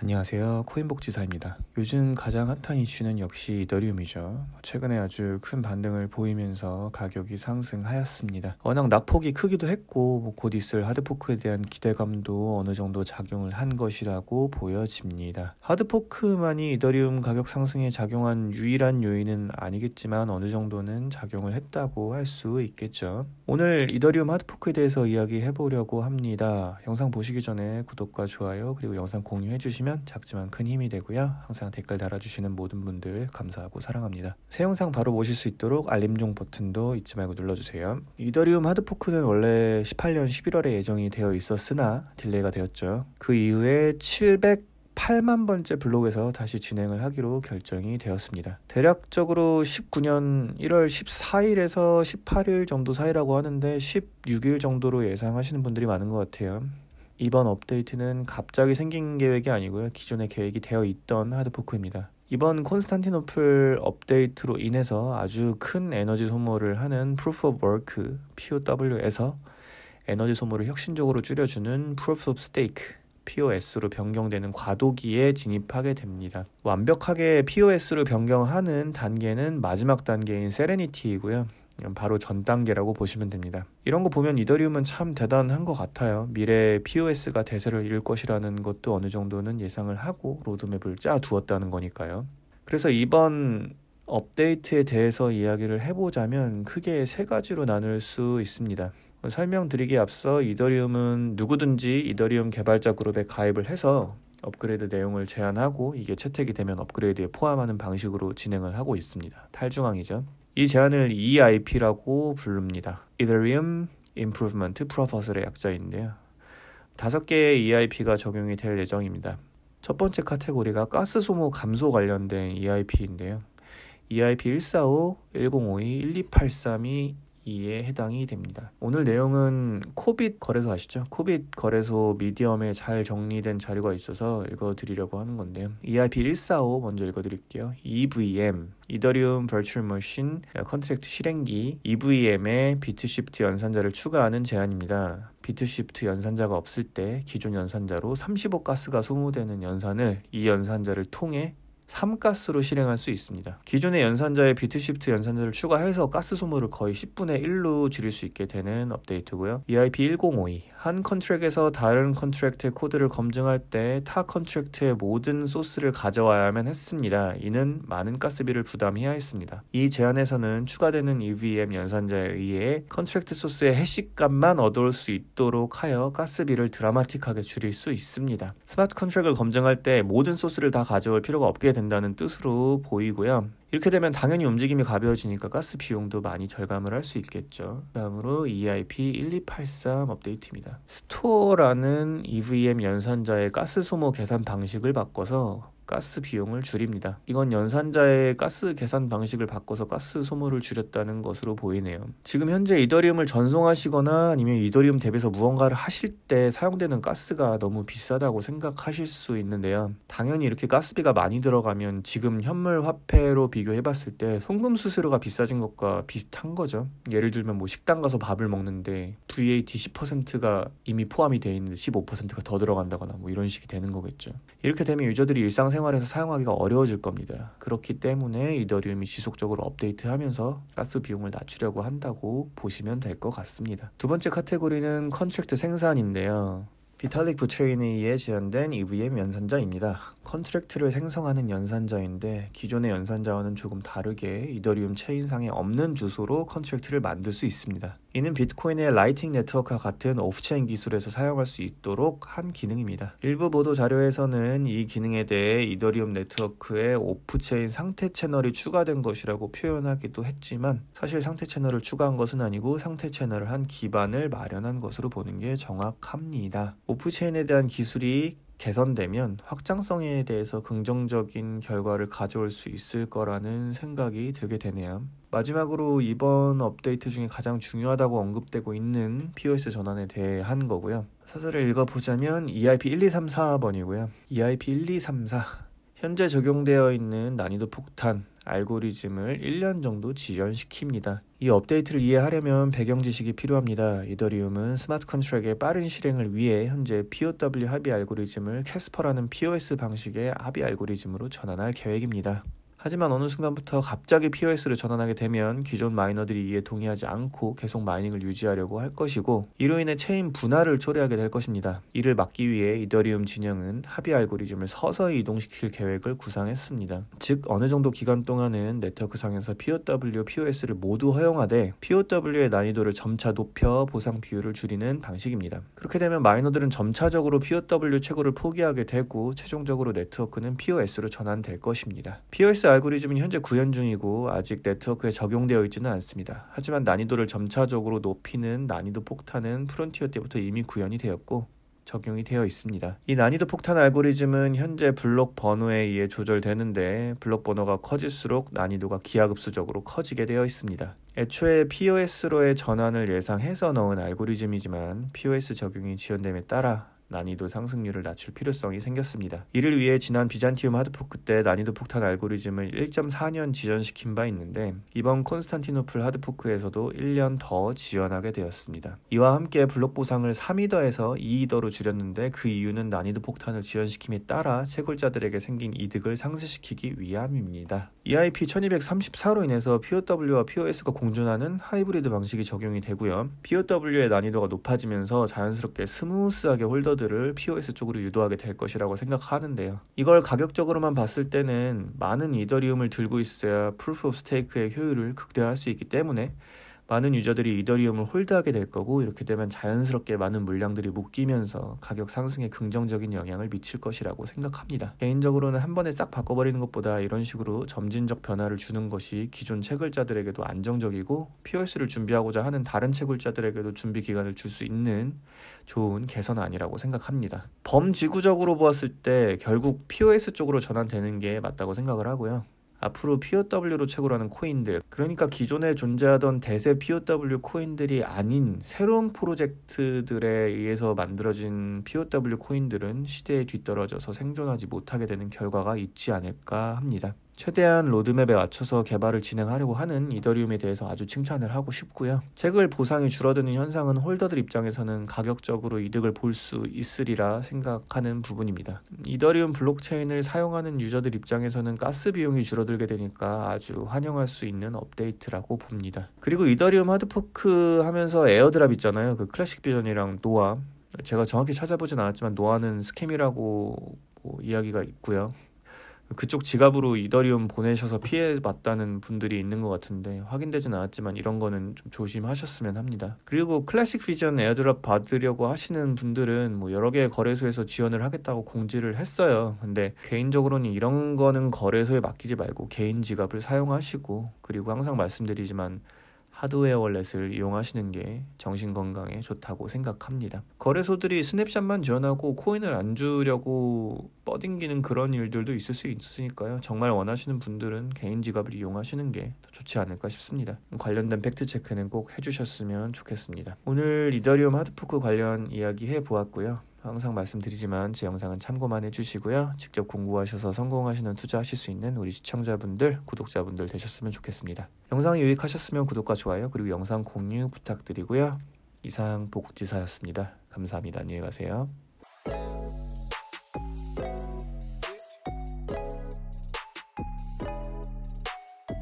안녕하세요. 코인복지사입니다. 요즘 가장 핫한 이슈는 역시 이더리움이죠. 최근에 아주 큰 반등을 보이면서 가격이 상승하였습니다. 워낙 낙폭이 크기도 했고 곧 있을 하드포크에 대한 기대감도 어느 정도 작용을 한 것이라고 보여집니다. 하드포크만이 이더리움 가격 상승에 작용한 유일한 요인은 아니겠지만 어느 정도는 작용을 했다고 할 수 있겠죠. 오늘 이더리움 하드포크에 대해서 이야기해보려고 합니다. 영상 보시기 전에 구독과 좋아요 그리고 영상 공유해 주시면 작지만 큰 힘이 되고요. 항상 댓글 달아주시는 모든 분들 감사하고 사랑합니다. 새 영상 바로 보실 수 있도록 알림종 버튼도 잊지 말고 눌러주세요. 이더리움 하드포크는 원래 18년 11월에 예정이 되어 있었으나 딜레이가 되었죠. 그 이후에 8만 번째 블록에서 다시 진행을 하기로 결정이 되었습니다. 대략적으로 19년 1월 14일에서 18일 정도 사이라고 하는데 16일 정도로 예상하시는 분들이 많은 것 같아요. 이번 업데이트는 갑자기 생긴 계획이 아니고요. 기존에 계획이 되어 있던 하드포크입니다. 이번 콘스탄티노플 업데이트로 인해서 아주 큰 에너지 소모를 하는 Proof of Work POW에서 에너지 소모를 혁신적으로 줄여주는 Proof of Stake POS로 변경되는 과도기에 진입하게 됩니다. 완벽하게 POS로 변경하는 단계는 마지막 단계인 세레니티이고요. 바로 전 단계라고 보시면 됩니다. 이런 거 보면 이더리움은 참 대단한 것 같아요. 미래에 POS가 대세를 이룰 것이라는 것도 어느 정도는 예상을 하고 로드맵을 짜두었다는 거니까요. 그래서 이번 업데이트에 대해서 이야기를 해보자면 크게 세 가지로 나눌 수 있습니다. 설명드리기에 앞서 이더리움은 누구든지 이더리움 개발자 그룹에 가입을 해서 업그레이드 내용을 제안하고 이게 채택이 되면 업그레이드에 포함하는 방식으로 진행을 하고 있습니다. 탈중앙이죠. 이 제안을 EIP라고 부릅니다. Ethereum Improvement Proposal의 약자인데요. 5개의 EIP가 적용이 될 예정입니다. 첫 번째 카테고리가 가스 소모 감소 관련된 EIP인데요. EIP 145, 1052, 1283이 이에 해당이 됩니다. 오늘 내용은 코빗 거래소 아시죠? 코빗 거래소 미디엄에 잘 정리된 자료가 있어서 읽어드리려고 하는 건데요. EIP 145 먼저 읽어드릴게요. EVM, 이더리움 버추얼 머신 컨트랙트 실행기 EVM에 비트시프트 연산자를 추가하는 제안입니다. 비트시프트 연산자가 없을 때 기존 연산자로 35가스가 소모되는 연산을 이 연산자를 통해 3가스로 실행할 수 있습니다. 기존의 연산자에 비트시프트 연산자를 추가해서 가스 소모를 거의 10분의 1로 줄일 수 있게 되는 업데이트고요. EIP 1052, 한 컨트랙에서 다른 컨트랙트의 코드를 검증할 때 타 컨트랙트의 모든 소스를 가져와야만 했습니다. 이는 많은 가스비를 부담해야 했습니다. 이 제안에서는 추가되는 EVM 연산자에 의해 컨트랙트 소스의 해시값만 얻어올 수 있도록 하여 가스비를 드라마틱하게 줄일 수 있습니다. 스마트 컨트랙을 검증할 때 모든 소스를 다 가져올 필요가 없게 된다는 뜻으로 보이고요. 이렇게 되면 당연히 움직임이 가벼워지니까 가스 비용도 많이 절감을 할 수 있겠죠. 다음으로 EIP 1283 업데이트입니다. 스토어라는 EVM 연산자의 가스 소모 계산 방식을 바꿔서 가스 비용을 줄입니다. 이건 연산자의 가스 계산 방식을 바꿔서 가스 소모를 줄였다는 것으로 보이네요. 지금 현재 이더리움을 전송하시거나 아니면 이더리움 대비해서 무언가를 하실 때 사용되는 가스가 너무 비싸다고 생각하실 수 있는데요. 당연히 이렇게 가스비가 많이 들어가면 지금 현물 화폐로 비교해봤을 때 송금 수수료가 비싸진 것과 비슷한 거죠. 예를 들면 뭐 식당 가서 밥을 먹는데 VAT 10%가 이미 포함이 되어 있는데 15%가 더 들어간다거나 뭐 이런 식이 되는 거겠죠. 이렇게 되면 유저들이 일상생활에서 사용하기가 어려워질 겁니다. 그렇기 때문에 이더리움이 지속적으로 업데이트하면서 가스 비용을 낮추려고 한다고 보시면 될 것 같습니다. 두 번째 카테고리는 컨트랙트 생산인데요. 비탈릭 부체인에 의해 제안된 EVM 연산자입니다. 컨트랙트를 생성하는 연산자인데 기존의 연산자와는 조금 다르게 이더리움 체인상에 없는 주소로 컨트랙트를 만들 수 있습니다. 이는 비트코인의 라이팅 네트워크와 같은 오프체인 기술에서 사용할 수 있도록 한 기능입니다. 일부 보도 자료에서는 이 기능에 대해 이더리움 네트워크에 오프체인 상태 채널이 추가된 것이라고 표현하기도 했지만 사실 상태 채널을 추가한 것은 아니고 상태 채널을 한 기반을 마련한 것으로 보는 게 정확합니다. 오프체인에 대한 기술이 개선되면 확장성에 대해서 긍정적인 결과를 가져올 수 있을 거라는 생각이 들게 되네요. 마지막으로 이번 업데이트 중에 가장 중요하다고 언급되고 있는 POS 전환에 대한 거고요. 사설을 읽어보자면 EIP 1234번이고요. EIP 1234 현재 적용되어 있는 난이도 폭탄 알고리즘을 1년 정도 지연시킵니다. 이 업데이트를 이해하려면 배경 지식이 필요합니다. 이더리움은 스마트 컨트랙의 빠른 실행을 위해 현재 POW 합의 알고리즘을 캐스퍼라는 POS 방식의 합의 알고리즘으로 전환할 계획입니다. 하지만 어느 순간부터 갑자기 POS를 전환하게 되면 기존 마이너들이 이에 동의하지 않고 계속 마이닝을 유지하려고 할 것이고, 이로 인해 체인 분할을 초래하게 될 것입니다. 이를 막기 위해 이더리움 진영은 합의 알고리즘을 서서히 이동시킬 계획을 구상했습니다. 즉 어느 정도 기간 동안은 네트워크상에서 POW, POS를 모두 허용하되 POW의 난이도를 점차 높여 보상 비율을 줄이는 방식입니다. 그렇게 되면 마이너들은 점차적으로 POW 최고를 포기하게 되고 최종적으로 네트워크는 POS로 전환될 것입니다. POS 알고리즘은 현재 구현 중이고 아직 네트워크에 적용되어 있지는 않습니다. 하지만 난이도를 점차적으로 높이는 난이도 폭탄은 프론티어 때부터 이미 구현이 되었고 적용이 되어 있습니다. 이 난이도 폭탄 알고리즘은 현재 블록 번호에 의해 조절되는데 블록 번호가 커질수록 난이도가 기하급수적으로 커지게 되어 있습니다. 애초에 POS로의 전환을 예상해서 넣은 알고리즘이지만 POS 적용이 지연됨에 따라 난이도 상승률을 낮출 필요성이 생겼습니다. 이를 위해 지난 비잔티움 하드포크 때 난이도 폭탄 알고리즘을 1.4년 지연시킨 바 있는데 이번 콘스탄티노플 하드포크에서도 1년 더 지연하게 되었습니다. 이와 함께 블록 보상을 3이더에서 2이더로 줄였는데 그 이유는 난이도 폭탄을 지연시킴에 따라 채굴자들에게 생긴 이득을 상쇄시키기 위함입니다. EIP 1234로 인해서 POW와 POS가 공존하는 하이브리드 방식이 적용이 되고요. POW의 난이도가 높아지면서 자연스럽게 스무스하게 홀더들을 POS 쪽으로 유도하게 될 것이라고 생각하는데요. 이걸 가격적으로만 봤을 때는 많은 이더리움을 들고 있어야 프루프 오브 스테이크의 효율을 극대화할 수 있기 때문에 많은 유저들이 이더리움을 홀드하게 될 거고, 이렇게 되면 자연스럽게 많은 물량들이 묶이면서 가격 상승에 긍정적인 영향을 미칠 것이라고 생각합니다. 개인적으로는 한 번에 싹 바꿔버리는 것보다 이런 식으로 점진적 변화를 주는 것이 기존 채굴자들에게도 안정적이고 POS를 준비하고자 하는 다른 채굴자들에게도 준비 기간을 줄 수 있는 좋은 개선안이라고 생각합니다. 범지구적으로 보았을 때 결국 POS 쪽으로 전환되는 게 맞다고 생각을 하고요. 앞으로 POW로 채굴하는 코인들, 그러니까 기존에 존재하던 대세 POW 코인들이 아닌 새로운 프로젝트들에 의해서 만들어진 POW 코인들은 시대에 뒤떨어져서 생존하지 못하게 되는 결과가 있지 않을까 합니다. 최대한 로드맵에 맞춰서 개발을 진행하려고 하는 이더리움에 대해서 아주 칭찬을 하고 싶고요. 채굴 보상이 줄어드는 현상은 홀더들 입장에서는 가격적으로 이득을 볼 수 있으리라 생각하는 부분입니다. 이더리움 블록체인을 사용하는 유저들 입장에서는 가스 비용이 줄어들게 되니까 아주 환영할 수 있는 업데이트라고 봅니다. 그리고 이더리움 하드포크 하면서 에어드랍 있잖아요. 그 클래식 비전이랑 노아, 제가 정확히 찾아보진 않았지만 노아는 스캠이라고 이야기가 있고요. 그쪽 지갑으로 이더리움 보내셔서 피해봤다는 분들이 있는 것 같은데 확인되진 않았지만 이런 거는 좀 조심하셨으면 합니다. 그리고 클래식 비전 에어드랍 받으려고 하시는 분들은 여러 개의 거래소에서 지원을 하겠다고 공지를 했어요. 근데 개인적으로는 이런 거는 거래소에 맡기지 말고 개인 지갑을 사용하시고, 그리고 항상 말씀드리지만 하드웨어 월렛을 이용하시는 게 정신건강에 좋다고 생각합니다. 거래소들이 스냅샷만 지원하고 코인을 안 주려고 뻗ing기는 그런 일들도 있을 수 있으니까요. 정말 원하시는 분들은 개인 지갑을 이용하시는 게 더 좋지 않을까 싶습니다. 관련된 팩트체크는 꼭 해주셨으면 좋겠습니다. 오늘 이더리움 하드포크 관련 이야기 해보았고요. 항상 말씀드리지만 제 영상은 참고만 해주시고요. 직접 공부하셔서 성공하시는 투자하실 수 있는 우리 시청자분들, 구독자분들 되셨으면 좋겠습니다. 영상이 유익하셨으면 구독과 좋아요, 그리고 영상 공유 부탁드리고요. 이상 복지사였습니다. 감사합니다. 안녕히 가세요.